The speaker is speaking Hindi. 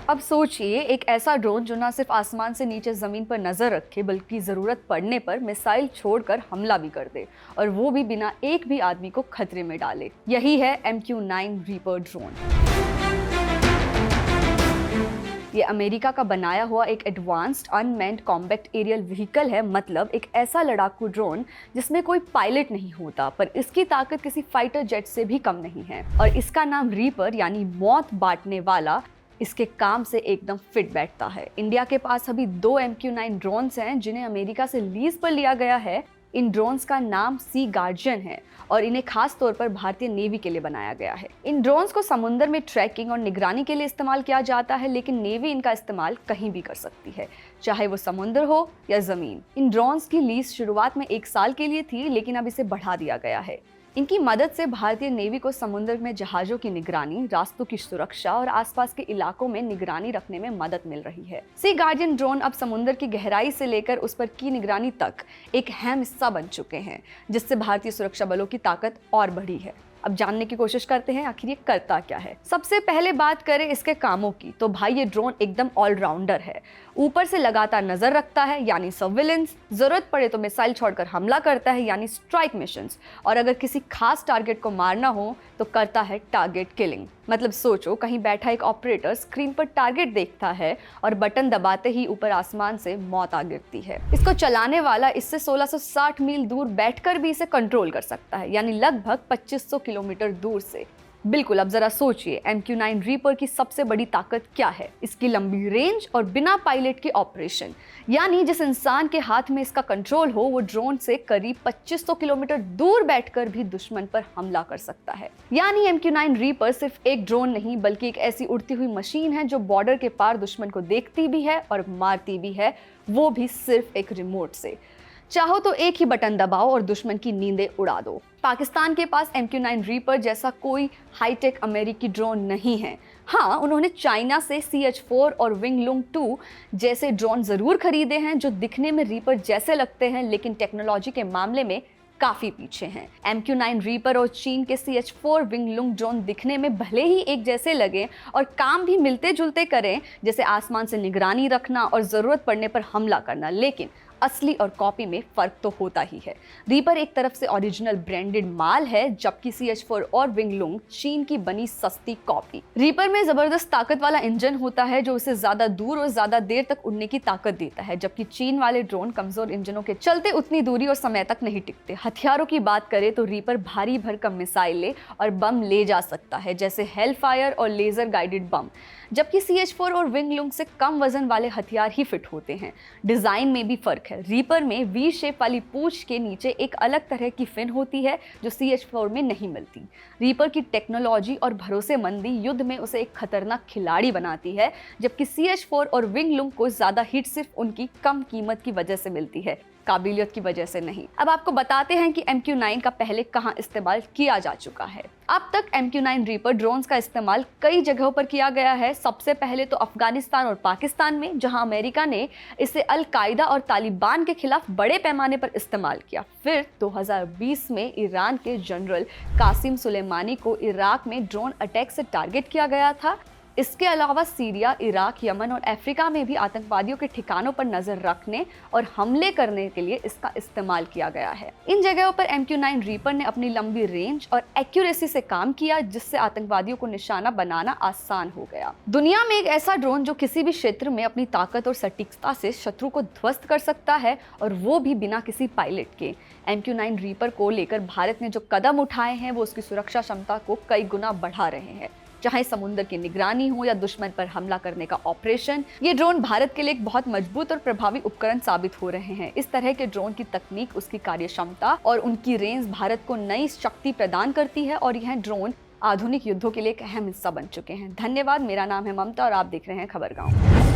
अब सोचिए, एक ऐसा ड्रोन जो ना सिर्फ आसमान से नीचे जमीन पर नजर रखे बल्कि जरूरत पड़ने पर मिसाइल छोड़कर हमला भी कर दे, और वो भी बिना एक भी आदमी को खतरे में डाले। यही है MQ-9 रीपर ड्रोन। ये अमेरिका का बनाया हुआ एक advanced unmanned combat aerial vehicle है, मतलब एक ऐसा लड़ाकू ड्रोन जिसमें कोई पायलट नहीं होता, पर इसकी ताकत किसी फाइटर जेट से भी कम नहीं है। और इसका नाम रीपर यानी मौत बांटने वाला इसके काम से एकदम फिट बैठता है। इंडिया के पास अभी 2 MQ-9 ड्रोन्स हैं जिन्हें अमेरिका से लीज पर लिया गया है। इन ड्रोन्स का नाम सी गार्जियन है और इन्हें खास तौर पर भारतीय नेवी के लिए बनाया गया है। इन ड्रोन्स को समुद्र में ट्रैकिंग और निगरानी के लिए इस्तेमाल किया जाता है, लेकिन नेवी इनका इस्तेमाल कहीं भी कर सकती है, चाहे वो समुद्र हो या जमीन। इन ड्रोन्स की लीज शुरुआत में 1 साल के लिए थी, लेकिन अब इसे बढ़ा दिया गया है। इनकी मदद से भारतीय नेवी को समुद्र में जहाजों की निगरानी, रास्तों की सुरक्षा और आसपास के इलाकों में निगरानी रखने में मदद मिल रही है। सी गार्डियन ड्रोन अब समुद्र की गहराई से लेकर उस पर की निगरानी तक एक अहम हिस्सा बन चुके हैं, जिससे भारतीय सुरक्षा बलों की ताकत और बढ़ी है। अब जानने की कोशिश करते हैं आखिर ये करता क्या है। सबसे पहले बात करें इसके कामों की, तो भाई ये ड्रोन एकदम ऑलराउंडर है। ऊपर से लगातार नजर रखता है यानी सर्विलेंस, जरूरत पड़े तो मिसाइल छोड़कर हमला करता है यानी स्ट्राइक मिशंस, और अगर किसी खास टारगेट को मारना हो तो करता है टारगेट किलिंग। मतलब सोचो, कहीं बैठा एक ऑपरेटर स्क्रीन पर टारगेट देखता है और बटन दबाते ही ऊपर आसमान से मौत आ गिरती है। इसको चलाने वाला इससे 1660 मील दूर बैठकर भी इसे कंट्रोल कर सकता है, यानी लगभग 2500 किलोमीटर दूर से। बिल्कुल, अब जरा सोचिए, MQ-9 रीपर की सबसे बड़ी ताकत क्या है? इसकी लंबी रेंज और बिना पायलट के ऑपरेशन, यानी जिस इंसान के हाथ में इसका कंट्रोल हो वो ड्रोन से करीब 2500 किलोमीटर दूर बैठकर भी दुश्मन पर हमला कर सकता है। यानी MQ-9 रीपर सिर्फ एक ड्रोन नहीं बल्कि एक ऐसी उड़ती हुई मशीन है जो बॉर्डर के पार दुश्मन को देखती भी है और मारती भी है, वो भी सिर्फ एक रिमोट से। चाहो तो एक ही बटन दबाओ और दुश्मन की नींदें उड़ा दो। पाकिस्तान के पास MQ-9 रीपर जैसा कोई हाईटेक अमेरिकी ड्रोन नहीं है। हाँ, उन्होंने चाइना से CH-4 और विंगलुंग 2 जैसे ड्रोन जरूर खरीदे हैं जो दिखने में रीपर जैसे लगते हैं, लेकिन टेक्नोलॉजी के मामले में काफी पीछे हैं। MQ-9 रीपर और चीन के CH-4 विंगलुंग ड्रोन दिखने में भले ही एक जैसे लगे और काम भी मिलते जुलते करें, जैसे आसमान से निगरानी रखना और जरूरत पड़ने पर हमला करना, लेकिन असली और कॉपी में फर्क तो होता ही है। रीपर एक तरफ से ओरिजिनल ब्रांडेड माल है, जबकि CH-4 और विंगलुंग चीन की बनी सस्ती कॉपी। रीपर में जबरदस्त ताकत वाला इंजन होता है जो उसे ज्यादा दूर और ज्यादा देर तक उड़ने की ताकत देता है, जबकि चीन वाले ड्रोन कमजोर इंजनों के चलते उतनी दूरी और समय तक नहीं टिकते। हथियारों की बात करें तो रीपर भारी भरकम मिसाइलें और बम ले जा सकता है, जैसे हेलफायर और लेजर गाइडेड बम, जबकि CH-4 और विंगलुंग से कम वजन वाले हथियार ही फिट होते हैं। डिजाइन में भी फर्क है। रीपर में वी शेप वाली पूंछ के नीचे एक अलग तरह की फिन होती है जो CH-4 में नहीं मिलती। रीपर की टेक्नोलॉजी और भरोसेमंदी युद्ध में उसे एक खतरनाक खिलाड़ी बनाती है, जबकि CH-4 और विंगलुंग को ज्यादा हिट सिर्फ उनकी कम कीमत की वजह से मिलती है, काबिलियत की वजह से नहीं। अब आपको बताते हैं कि MQ-9 का पहले कहां इस्तेमाल किया जा चुका है। अब तक MQ-9 रीपर ड्रोन्स का इस्तेमाल कई जगहों पर किया गया है। सबसे पहले तो अफगानिस्तान और पाकिस्तान में, जहां अमेरिका ने इसे अल कायदा और तालिबान के खिलाफ बड़े पैमाने पर इस्तेमाल किया। फिर 2020 में ईरान के जनरल कासिम सुलेमानी को इराक में ड्रोन अटैक से टारगेट किया गया था। इसके अलावा सीरिया, इराक, यमन और अफ्रीका में भी आतंकवादियों के ठिकानों पर नजर रखने और हमले करने के लिए इसका इस्तेमाल किया गया है। इन जगहों पर MQ-9 रीपर ने अपनी लंबी रेंज और एक्यूरेसी से काम किया, जिससे आतंकवादियों को निशाना बनाना आसान हो गया। दुनिया में एक ऐसा ड्रोन जो किसी भी क्षेत्र में अपनी ताकत और सटीकता से शत्रु को ध्वस्त कर सकता है, और वो भी बिना किसी पायलट के। MQ-9 रीपर को लेकर भारत ने जो कदम उठाए हैं वो उसकी सुरक्षा क्षमता को कई गुना बढ़ा रहे हैं। चाहे समुद्र की निगरानी हो या दुश्मन पर हमला करने का ऑपरेशन, ये ड्रोन भारत के लिए एक बहुत मजबूत और प्रभावी उपकरण साबित हो रहे हैं। इस तरह के ड्रोन की तकनीक, उसकी कार्यक्षमता और उनकी रेंज भारत को नई शक्ति प्रदान करती है, और यह ड्रोन आधुनिक युद्धों के लिए एक अहम हिस्सा बन चुके हैं। धन्यवाद। मेरा नाम है ममता और आप देख रहे हैं खबरगांव।